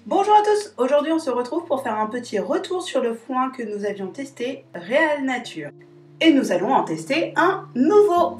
Bonjour à tous, aujourd'hui on se retrouve pour faire un petit retour sur le foin que nous avions testé Réal Nature. Et nous allons en tester un nouveau.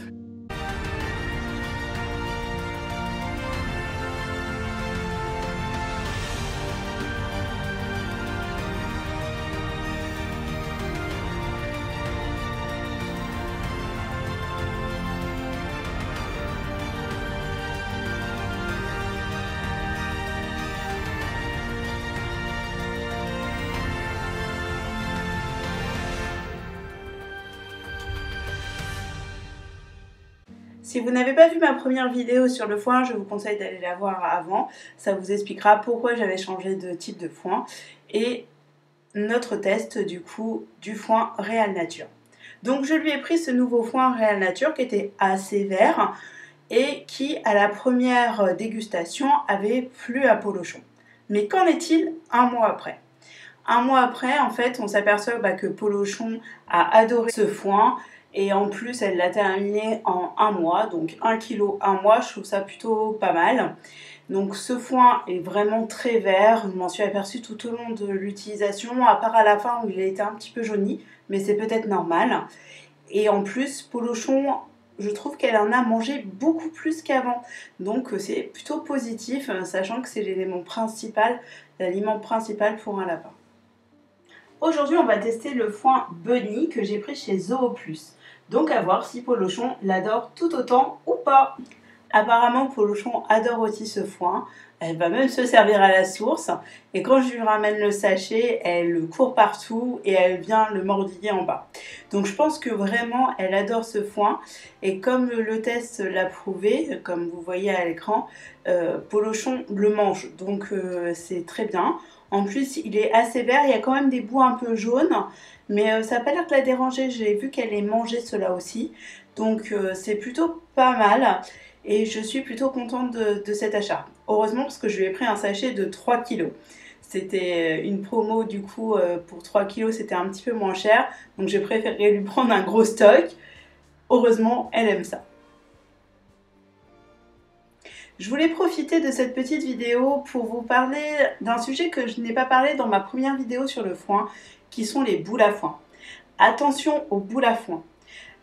Si vous n'avez pas vu ma première vidéo sur le foin, je vous conseille d'aller la voir avant. Ça vous expliquera pourquoi j'avais changé de type de foin et notre test du coup du foin Réal Nature. Donc je lui ai pris ce nouveau foin Réal Nature qui était assez vert et qui à la première dégustation avait plu à Polochon. Mais qu'en est-il un mois après? Un mois après, en fait, on s'aperçoit que Polochon a adoré ce foin et en plus, elle l'a terminé en un mois, donc 1 kg un mois, je trouve ça plutôt pas mal. Donc ce foin est vraiment très vert, je m'en suis aperçue tout au long de l'utilisation, à part à la fin où il a été un petit peu jauni, mais c'est peut-être normal. Et en plus, Polochon, je trouve qu'elle en a mangé beaucoup plus qu'avant, donc c'est plutôt positif, sachant que c'est l'élément principal, l'aliment principal pour un lapin. Aujourd'hui, on va tester le foin Bunny que j'ai pris chez Zooplus. Donc à voir si Polochon l'adore tout autant ou pas. Apparemment, Polochon adore aussi ce foin. Elle va même se servir à la source. Et quand je lui ramène le sachet, elle court partout et elle vient le mordiller en bas. Donc je pense que vraiment, elle adore ce foin. Et comme le test l'a prouvé, comme vous voyez à l'écran, Polochon le mange. Donc c'est très bien. En plus, il est assez vert. Il y a quand même des bouts un peu jaunes. Mais ça n'a pas l'air de la déranger. J'ai vu qu'elle ait mangé cela aussi. Donc c'est plutôt pas mal. Et je suis plutôt contente de cet achat. Heureusement parce que je lui ai pris un sachet de 3 kg. C'était une promo du coup pour 3 kg, c'était un petit peu moins cher. Donc j'ai préféré lui prendre un gros stock. Heureusement, elle aime ça. Je voulais profiter de cette petite vidéo pour vous parler d'un sujet que je n'ai pas parlé dans ma première vidéo sur le foin, qui sont les boules à foin. Attention aux boules à foin.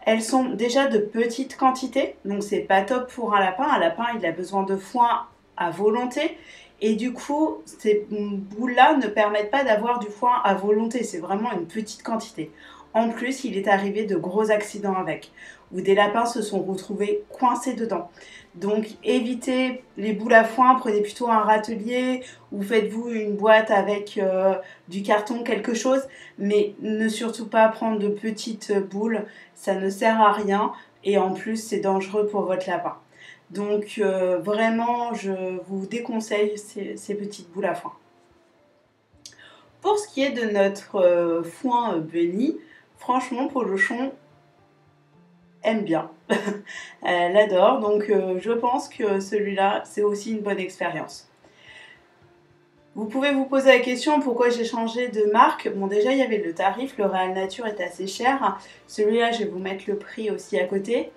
Elles sont déjà de petites quantités, donc c'est pas top pour un lapin. Un lapin, il a besoin de foin à volonté. Et du coup, ces boules-là ne permettent pas d'avoir du foin à volonté. C'est vraiment une petite quantité. En plus, il est arrivé de gros accidents avec, où des lapins se sont retrouvés coincés dedans. Donc évitez les boules à foin, prenez plutôt un râtelier ou faites-vous une boîte avec du carton, quelque chose. Mais ne surtout pas prendre de petites boules, ça ne sert à rien et en plus c'est dangereux pour votre lapin. Donc vraiment, je vous déconseille ces petites boules à foin. Pour ce qui est de notre foin Bunny, franchement, Polochon aime bien. Elle adore, donc je pense que celui-là, c'est aussi une bonne expérience. Vous pouvez vous poser la question pourquoi j'ai changé de marque. Bon, déjà, il y avait le tarif, le Réal Nature est assez cher. Celui-là, je vais vous mettre le prix aussi à côté.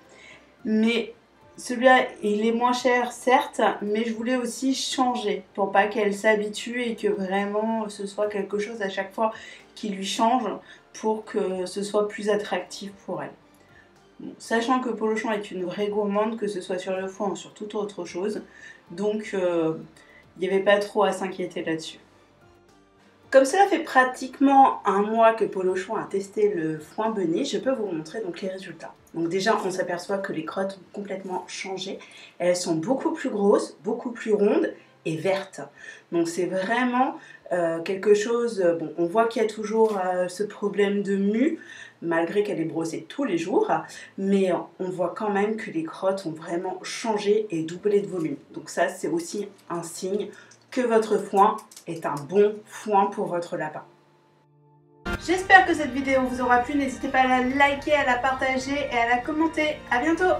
Mais celui-là, il est moins cher, certes, mais je voulais aussi changer pour pas qu'elle s'habitue et que vraiment ce soit quelque chose à chaque fois qui lui change pour que ce soit plus attractif pour elle. Bon, sachant que Polochon est une vraie gourmande, que ce soit sur le foin ou sur toute autre chose, donc il n'y avait pas trop à s'inquiéter là-dessus. Comme cela fait pratiquement un mois que Polochon a testé le foin Bunny, je peux vous montrer donc les résultats. Donc déjà, on s'aperçoit que les crottes ont complètement changé. Elles sont beaucoup plus grosses, beaucoup plus rondes et vertes. Donc c'est vraiment quelque chose... Bon, on voit qu'il y a toujours ce problème de mue, malgré qu'elle est brossée tous les jours. Mais on voit quand même que les crottes ont vraiment changé et doublé de volume. Donc ça, c'est aussi un signe que votre foin est un bon foin pour votre lapin. J'espère que cette vidéo vous aura plu. N'hésitez pas à la liker, à la partager et à la commenter. À bientôt!